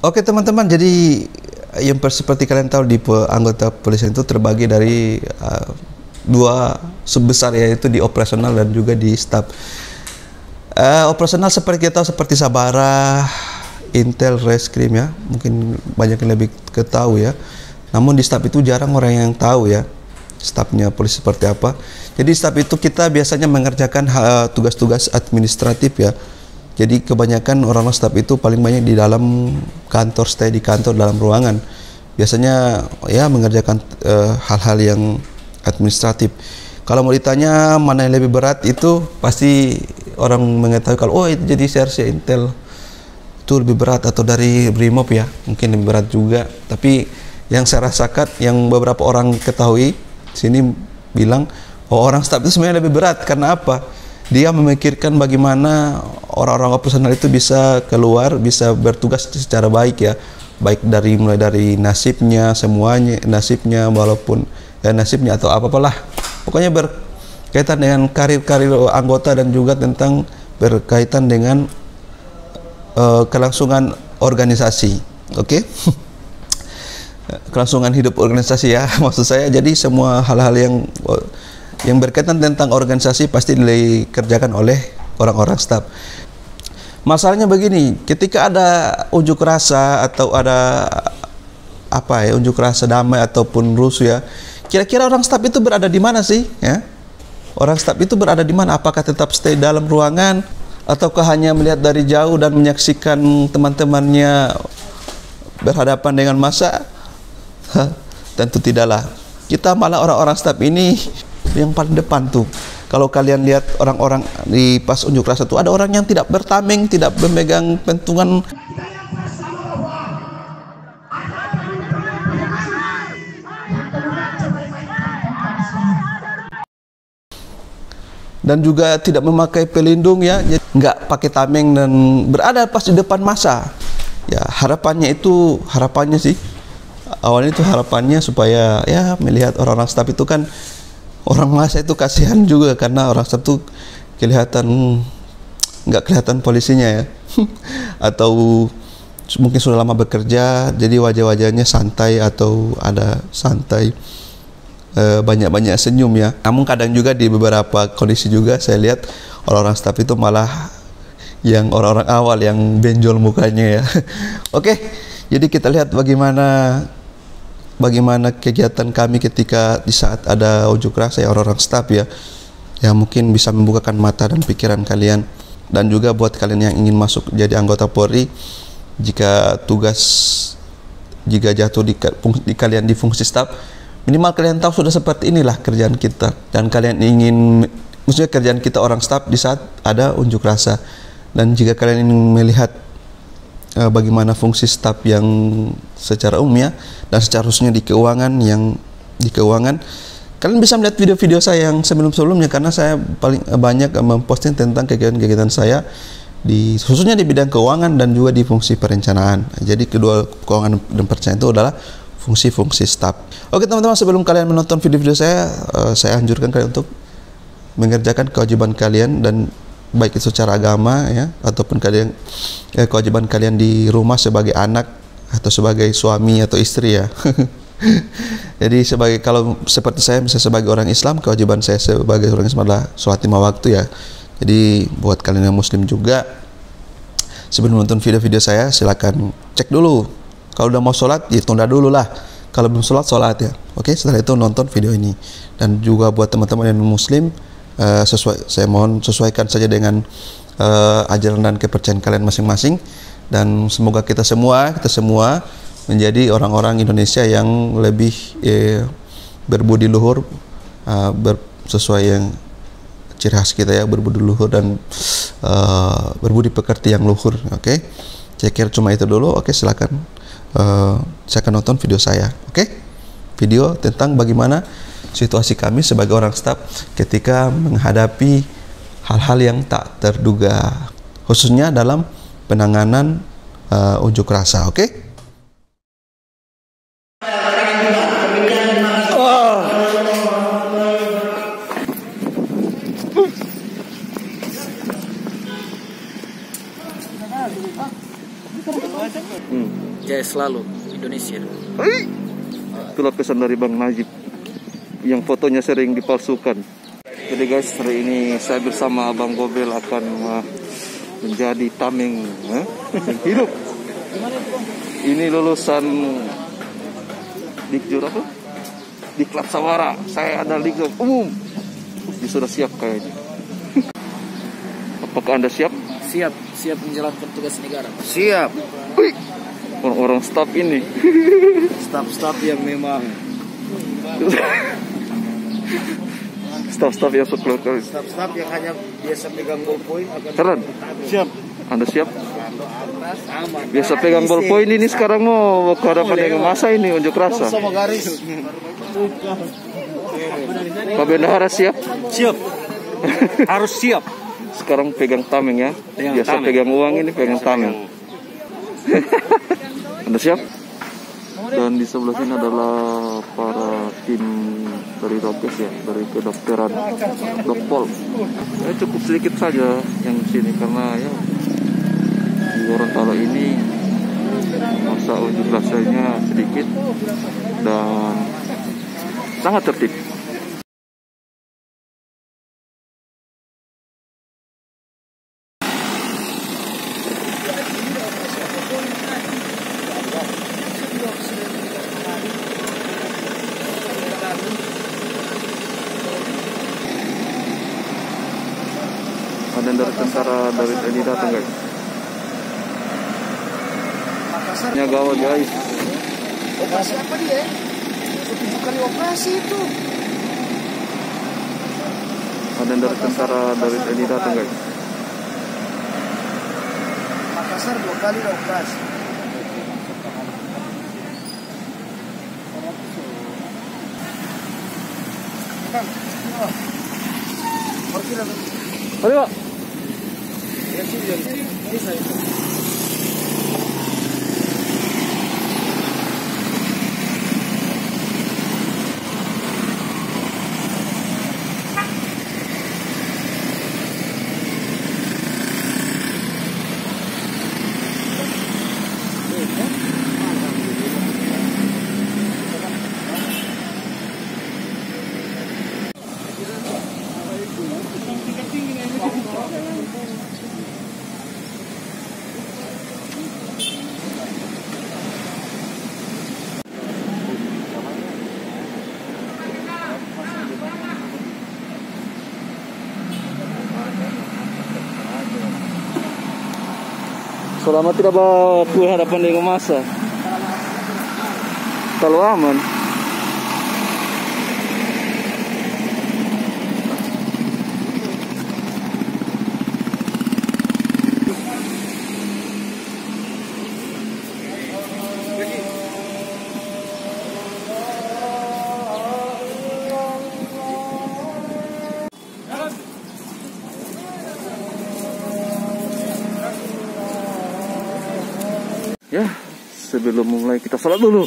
Oke teman-teman, jadi seperti kalian tahu di anggota polisi itu terbagi dari dua subbesar, yaitu di operasional dan juga di staf. Operasional seperti kita tahu seperti Sabara, Intel, Reskrim ya, mungkin banyak yang lebih ketahui ya. Namun di staf itu jarang orang yang tahu ya, stafnya polisi seperti apa. Jadi staf itu kita biasanya mengerjakan tugas-tugas administratif ya. Jadi kebanyakan orang-orang staf itu paling banyak di dalam kantor, stay di kantor dalam ruangan. Biasanya ya mengerjakan hal-hal yang administratif. Kalau mau ditanya mana yang lebih berat, itu pasti orang mengetahui kalau oh itu jadi sersi Intel itu lebih berat, atau dari Brimob ya mungkin lebih berat juga. Tapi yang saya rasakan, yang beberapa orang ketahui sini bilang oh orang staf itu sebenarnya lebih berat. Karena apa? Dia memikirkan bagaimana orang-orang operasional itu bisa keluar, bisa bertugas secara baik ya, baik dari mulai dari nasibnya, semuanya nasibnya, walaupun ya nasibnya atau apa-apalah, pokoknya berkaitan dengan karir-karir anggota dan juga tentang berkaitan dengan kelangsungan organisasi, oke? Kelangsungan hidup organisasi ya, maksud saya. Jadi semua hal-hal yang berkaitan tentang organisasi pasti dikerjakan oleh orang-orang staf. Masalahnya begini, ketika ada unjuk rasa atau ada apa ya, unjuk rasa damai ataupun rusuh ya, kira-kira orang staf itu berada di mana sih ya? Orang staf itu berada di mana? Apakah tetap stay dalam ruangan ataukah hanya melihat dari jauh dan menyaksikan teman-temannya berhadapan dengan massa? Tentu tidaklah. Kita malah orang-orang staf ini yang paling depan tuh. Kalau kalian lihat orang-orang di pas unjuk rasa tuh, ada orang yang tidak bertameng, tidak memegang pentungan. Dan juga tidak memakai pelindung ya, nggak pakai tameng dan berada pas di depan massa. Ya harapannya sih, awalnya itu harapannya supaya ya melihat orang-orang staf itu kan, orang massa itu kasihan juga karena orang staf itu kelihatan nggak kelihatan polisinya ya atau mungkin sudah lama bekerja, jadi wajah-wajahnya santai atau ada santai, banyak-banyak senyum ya. Namun kadang juga di beberapa kondisi juga saya lihat orang-orang staf itu malah yang orang-orang awal yang benjol mukanya ya. Oke, jadi kita lihat bagaimana kegiatan kami ketika di saat ada unjuk rasa ya, orang-orang staf ya, yang mungkin bisa membukakan mata dan pikiran kalian. Dan juga buat kalian yang ingin masuk jadi anggota Polri, jika jatuh di kalian di fungsi staf, minimal kalian tahu sudah seperti inilah kerjaan kita, dan kalian ingin, maksudnya kerjaan kita orang staf di saat ada unjuk rasa. Dan jika kalian ingin melihat bagaimana fungsi staf yang secara umum ya, dan secara khususnya di keuangan, kalian bisa melihat video-video saya yang sebelum-sebelumnya, karena saya paling banyak memposting tentang kegiatan-kegiatan saya khususnya di bidang keuangan dan juga di fungsi perencanaan. Jadi kedua, keuangan dan perencanaan itu adalah fungsi-fungsi staf. Oke teman-teman, sebelum kalian menonton video-video saya anjurkan kalian untuk mengerjakan kewajiban kalian, dan baik itu secara agama ya, ataupun kewajiban kalian di rumah sebagai anak atau sebagai suami atau istri ya. Jadi kalau seperti saya misalnya sebagai orang Islam, kewajiban saya sebagai orang Islam adalah sholat 5 waktu ya. Jadi buat kalian yang muslim juga, sebelum nonton video-video saya silakan cek dulu. Kalau udah mau sholat ya tunda dulu lah. Kalau belum sholat ya. Oke, setelah itu nonton video ini. Dan juga buat teman-teman yang muslim, saya mohon sesuaikan saja dengan ajaran dan kepercayaan kalian masing-masing, dan semoga kita semua menjadi orang-orang Indonesia yang lebih berbudi luhur, sesuai yang ciri khas kita ya, berbudi luhur dan berbudi pekerti yang luhur. Oke, saya kira cuma itu dulu. Oke, silakan saya akan nonton video saya. Oke, video tentang bagaimana situasi kami sebagai orang staf ketika menghadapi hal-hal yang tak terduga, khususnya dalam penanganan unjuk rasa. Oke? Jaya selalu Indonesia. Itulah pesan dari Bang Najib yang fotonya sering dipalsukan. Jadi guys, hari ini saya bersama Abang Gobel akan menjadi tameng yang hidup. Ini lulusan Dikjur apa? Diklat Sawara. Saya ada Dikjur umum. Dia sudah siap kayaknya. Apakah Anda siap? Siap menjalankan tugas negara. Siap. Orang-orang staf ini. Staf-staf yang memang Staf-staf yang sekeluar kali. Staf-staf yang hanya biasa pegang ballpoint akan Keren. siap. Anda siap? Aman. Biasa pegang ballpoint ini sekarang mau ke hadapan yang masa ini unjuk rasa. Sama garis. Pak Bendahara siap? Siap. Harus siap. Sekarang pegang tameng ya. Biasa tameng. pegang uang, ini pegang tameng. Anda siap? Dan di sebelah sini adalah para tim dari Dokes ya, dari kedokteran Dokpol. Ya, cukup sedikit saja yang di sini karena ya di Gorontalo ini masa unjuk rasanya sedikit dan sangat tertib. Ada dari tentara dari TNI datang guys. Nya gawat guys. Operasi apa dia? 7 kali operasi itu. Ada dari tentara dari TNI datang guys. Makassar 2 kali operasi. Ayo Pak. Selama tidak berhadapan dengan massa, kalau aman. Ya, sebelum mulai kita sholat dulu.